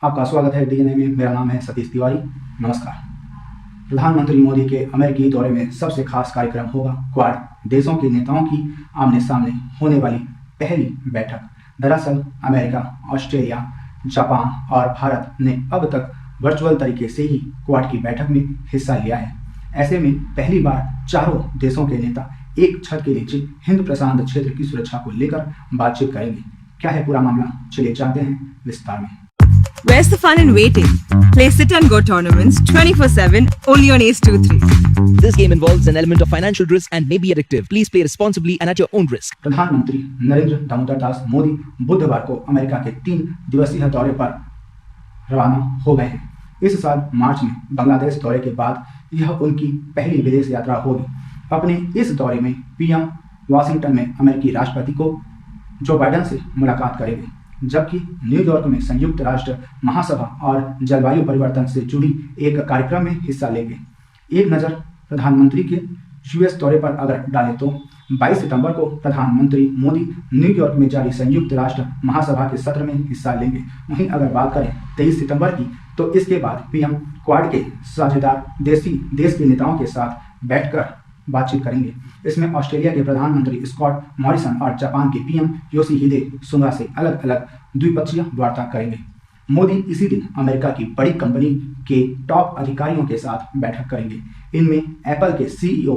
आपका स्वागत है डीएनए में। मेरा नाम है सतीश तिवारी। नमस्कार। प्रधानमंत्री मोदी के अमेरिकी दौरे में सबसे खास कार्यक्रम होगा क्वाड देशों के नेताओं की आमने सामने होने वाली पहली बैठक। दरअसल अमेरिका, ऑस्ट्रेलिया, जापान और भारत ने अब तक वर्चुअल तरीके से ही क्वाड की बैठक में हिस्सा लिया है। ऐसे में पहली बार चारों देशों के नेता एक छत के नीचे हिंद प्रशांत क्षेत्र की सुरक्षा को लेकर बातचीत करेंगे। क्या है पूरा मामला, चलिए जानते हैं विस्तार में। Where's the fun in waiting? Play sit and go tournaments 24/7 only on Ace 2-3. This game involves an element of financial risk and may be addictive. Please play responsibly and at your own risk. प्रधानमंत्री नरेंद्र दामोदर दास मोदी बुधवार को America के 3 दिवसीय दौरे पर रवाना हो गए हैं। इस साल मार्च में बांग्लादेश दौरे के बाद यह उनकी पहली विदेश यात्रा होगी। अपने इस दौरे में पीएम वाशिंगटन में अमेरिकी राष्ट्रपति को जो बाइडेन से मुलाकात करेंगे, जबकि न्यूयॉर्क में संयुक्त राष्ट्र महासभा और जलवायु परिवर्तन से जुड़ी एक कार्यक्रम में हिस्सा लेंगे। एक नज़र प्रधानमंत्री के यूएस दौरे पर अगर डालें तो 22 सितंबर को प्रधानमंत्री मोदी न्यूयॉर्क में जारी संयुक्त राष्ट्र महासभा के सत्र में हिस्सा लेंगे। वहीं अगर बात करें 23 सितंबर की, तो इसके बाद पीएम क्वाड के साझेदार देश के नेताओं के साथ बैठकर बातचीत करेंगे। इसमें ऑस्ट्रेलिया के प्रधानमंत्री स्कॉट मॉरिसन और जापान के पीएम योशिहिदे सुगा से अलग अलग द्विपक्षीय वार्ता करेंगे। मोदी इसी दिन अमेरिका की बड़ी कंपनी के टॉप अधिकारियों के साथ बैठक करेंगे। इनमें एप्पल के सीईओ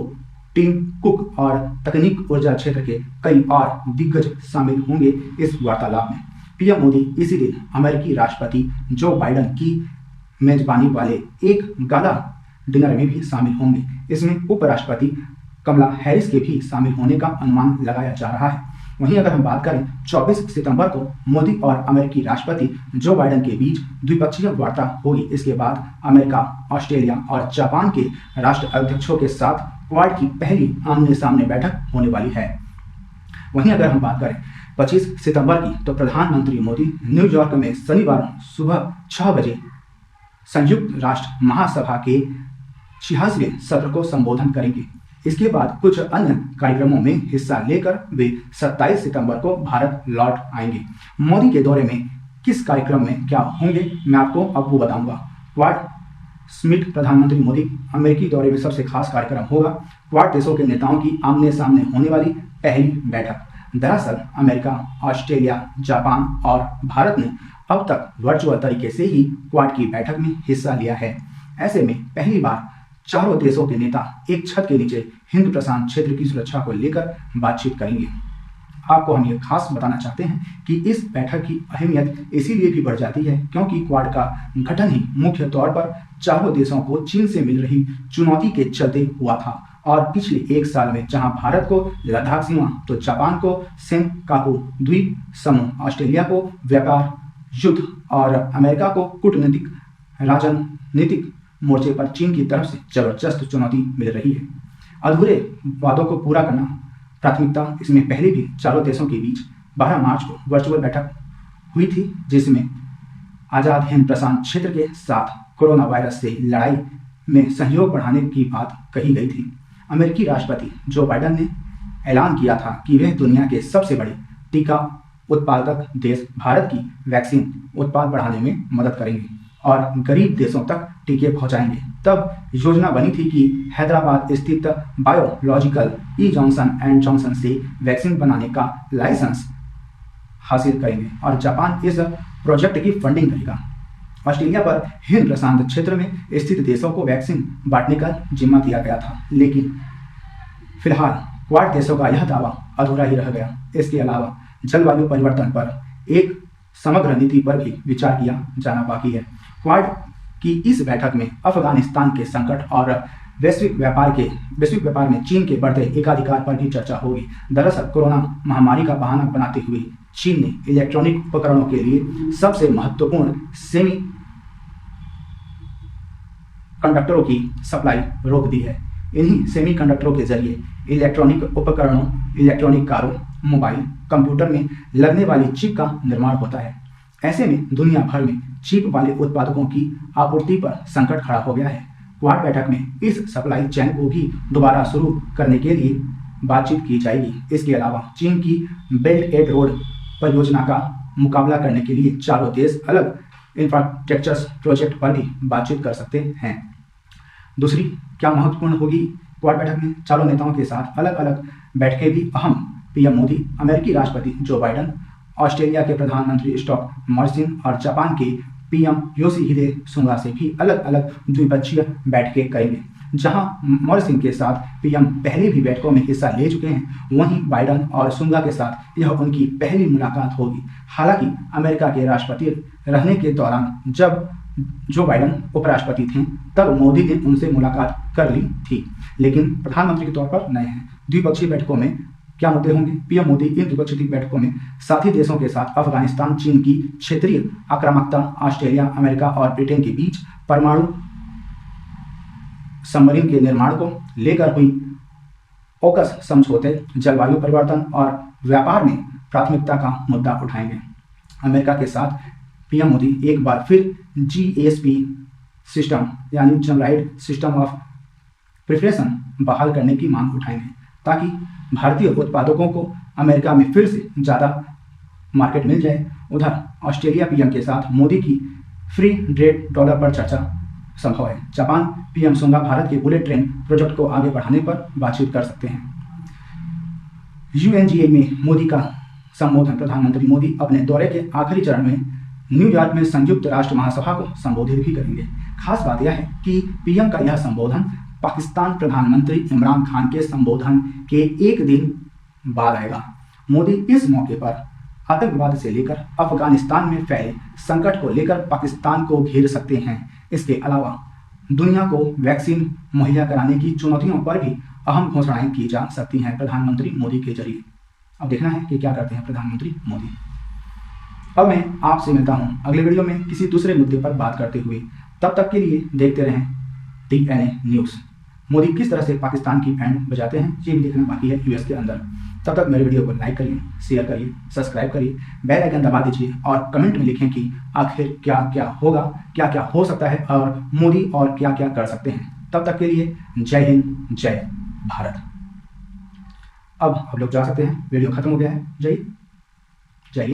टिम कुक और तकनीक ऊर्जा क्षेत्र के कई और दिग्गज शामिल होंगे इस वार्तालाप में। पीएम मोदी इसी दिन अमेरिकी राष्ट्रपति जो बाइडेन की मेजबानी वाले एक गाला डिनर में भी शामिल होंगे। इसमें उपराष्ट्रपति कमला हैरिस के भी शामिल होने का अनुमान लगाया जा रहा है। वहीं अगर हम बात करें 24 सितंबर को मोदी और अमेरिकी राष्ट्रपति जो बाइडेन के बीच द्विपक्षीय वार्ता होगी। इसके बाद अमेरिका, ऑस्ट्रेलिया और जापान के राष्ट्र अध्यक्षों के साथ क्वाड की पहली आमने सामने बैठक होने वाली है। वहीं अगर हम बात करें 25 सितंबर की, तो प्रधानमंत्री मोदी न्यूयॉर्क में शनिवार सुबह 6 बजे संयुक्त राष्ट्र महासभा के 86वें सत्र को संबोधन करेंगे। इसके बाद कुछ अन्य कार्यक्रमों में हिस्सा लेकर वे 27 सितंबर को भारत लौट आएंगे। मोदी के दौरे में किस कार्यक्रम में क्या होंगे, मैं आपको अब वो बताऊंगा। क्वाड समिट प्रधानमंत्री मोदी अमेरिकी दौरे में सबसे खास कार्यक्रम होगा क्वाड देशों के नेताओं की आमने सामने होने वाली पहली बैठक। दरअसल अमेरिका, ऑस्ट्रेलिया, जापान और भारत ने अब तक वर्चुअल तरीके से ही क्वाड की बैठक में हिस्सा लिया है। ऐसे में पहली बार चारों देशों के नेता एक छत के नीचे हिंद प्रशांत क्षेत्र की सुरक्षा को लेकर बातचीत करेंगे। आपको हम ये खास बताना चाहते हैं कि इस बैठक की अहमियत इसीलिए भी बढ़ जाती है क्योंकि क्वाड का गठन ही मुख्य तौर पर चारों देशों को चीन से मिल रही चुनौती के चलते हुआ था और पिछले एक साल में जहां भारत को लद्दाख सीमा, तो जापान को सेनकाकू द्वीप समूह, ऑस्ट्रेलिया को व्यापार युद्ध और अमेरिका को कूटनीतिक राजनीतिक मोर्चे पर चीन की तरफ से जबरदस्त चुनौती मिल रही है। अधूरे वादों को पूरा करना प्राथमिकता। इसमें पहले भी चारों देशों के बीच 12 मार्च को वर्चुअल बैठक हुई थी, जिसमें आज़ाद हिंद प्रशांत क्षेत्र के साथ कोरोना वायरस से लड़ाई में सहयोग बढ़ाने की बात कही गई थी। अमेरिकी राष्ट्रपति जो बाइडेन ने ऐलान किया था कि वह दुनिया के सबसे बड़े टीका उत्पादक देश भारत की वैक्सीन उत्पाद बढ़ाने में मदद करेंगे और गरीब देशों तक टीके पहुंचाएंगे। तब योजना बनी थी कि हैदराबाद स्थित बायोलॉजिकल जॉनसन एंड जॉनसन से वैक्सीन बनाने का लाइसेंस हासिल करेंगे और जापान इस प्रोजेक्ट की फंडिंग करेगा। ऑस्ट्रेलिया पर हिंद प्रशांत क्षेत्र में स्थित देशों को वैक्सीन बांटने का जिम्मा दिया गया था, लेकिन फिलहाल क्वाड देशों का यह दावा अधूरा ही रह गया। इसके अलावा जलवायु परिवर्तन पर एक समग्र नीति पर भी विचार किया जाना बाकी है। क्वाड की इस बैठक में अफगानिस्तान के संकट और वैश्विक व्यापार में चीन के बढ़ते एकाधिकार पर भी चर्चा होगी। दरअसल कोरोना महामारी का बहाना बनाते हुए चीन ने इलेक्ट्रॉनिक उपकरणों के लिए सबसे महत्वपूर्ण सेमी कंडक्टरों की सप्लाई रोक दी है। इन्हीं सेमी कंडक्टरों के जरिए इलेक्ट्रॉनिक उपकरणों, इलेक्ट्रॉनिक कारों, मोबाइल, कंप्यूटर में लगने वाली चिप का निर्माण होता है। ऐसे में दुनिया भर में चिप वाले उत्पादकों की आपूर्ति पर संकट खड़ा हो गया है। क्वाड बैठक में इस सप्लाई चेन को भी दोबारा शुरू करने के लिए बातचीत की जाएगी। इसके अलावा चीन की बेल्ट एंड रोड परियोजना का मुकाबला करने के लिए चारों देश अलग इंफ्रास्ट्रक्चर प्रोजेक्ट पर भी बातचीत कर सकते हैं। दूसरी क्या महत्वपूर्ण होगी क्वाड बैठक में? चारों नेताओं के साथ अलग अलग बैठकें भी अहम। पीएम मोदी अमेरिकी राष्ट्रपति जो बाइडन, ऑस्ट्रेलिया के प्रधानमंत्री स्कॉट मॉरिसन और जापान के पीएम योशिहिदे सुगा से भी अलग अलग द्विपक्षीय बैठकें करेंगे। जहां मॉरिसन के साथ पीएम पहले भी बैठकों में हिस्सा ले चुके हैं, वहीं बाइडन और सुगा के साथ यह उनकी पहली मुलाकात होगी। हालांकि अमेरिका के राष्ट्रपति रहने के दौरान जब जो बाइडन उपराष्ट्रपति थे तब मोदी ने उनसे मुलाकात कर ली थी, लेकिन प्रधानमंत्री के तौर पर नए हैं। द्विपक्षीय बैठकों में क्या मुद्दे होंगे? पीएम मोदी इन द्विपक्षीय बैठकों में साथी देशों के साथ अफगानिस्तान, चीन की क्षेत्रीय आक्रामकता, ऑस्ट्रेलिया, अमेरिका और ब्रिटेन के बीच परमाणु सबमरीन के निर्माण को लेकर हुई ओकस समझौते, जलवायु परिवर्तन और व्यापार में प्राथमिकता का मुद्दा उठाएंगे। अमेरिका के साथ पीएम मोदी एक बार फिर जीएसपी सिस्टम यानी जनरलाइज्ड सिस्टम ऑफ प्रिफरेंस बहाल करने की मांग उठाएंगे ताकि भारतीय उत्पादकों को अमेरिका में फिर से ज़्यादा मार्केट मिल जाए। उधर ऑस्ट्रेलिया पीएम के साथ मोदी की फ्री ट्रेड डॉलर पर चर्चा संभव है। जापान पीएम सुगा भारत के बुलेट ट्रेन प्रोजेक्ट को आगे बढ़ाने पर बातचीत कर सकते हैं। UNGA में मोदी का संबोधन। प्रधानमंत्री मोदी अपने दौरे के आखिरी चरण में न्यूयॉर्क में संयुक्त राष्ट्र महासभा को संबोधित भी करेंगे। खास बात यह है कि पीएम का यह संबोधन पाकिस्तान प्रधानमंत्री इमरान खान के संबोधन के एक दिन बाद आएगा। मोदी इस मौके पर आतंकवाद से लेकर अफगानिस्तान में फैले संकट को लेकर पाकिस्तान को घेर सकते हैं। इसके अलावा दुनिया को वैक्सीन मुहैया कराने की चुनौतियों पर भी अहम घोषणाएं की जा सकती हैं प्रधानमंत्री मोदी के जरिए। अब देखना है कि क्या करते हैं प्रधानमंत्री मोदी। अब मैं आपसे मिलता हूं अगले वीडियो में किसी दूसरे मुद्दे पर बात करते हुए। तब तक के लिए देखते रहें TNA न्यूज़। मोदी किस तरह से पाकिस्तान की बैंड बजाते हैं ये भी देखना बाकी है यूएस के अंदर। तब तक मेरे वीडियो को लाइक करिए, शेयर करिए, सब्सक्राइब करिए, बेल आइकन दबा दीजिए और कमेंट में लिखें कि आखिर क्या क्या होगा, क्या क्या हो सकता है और मोदी और क्या क्या कर सकते हैं। तब तक के लिए जय हिंद, जय भारत। अब आप लोग जा सकते हैं, वीडियो खत्म हो गया है। जय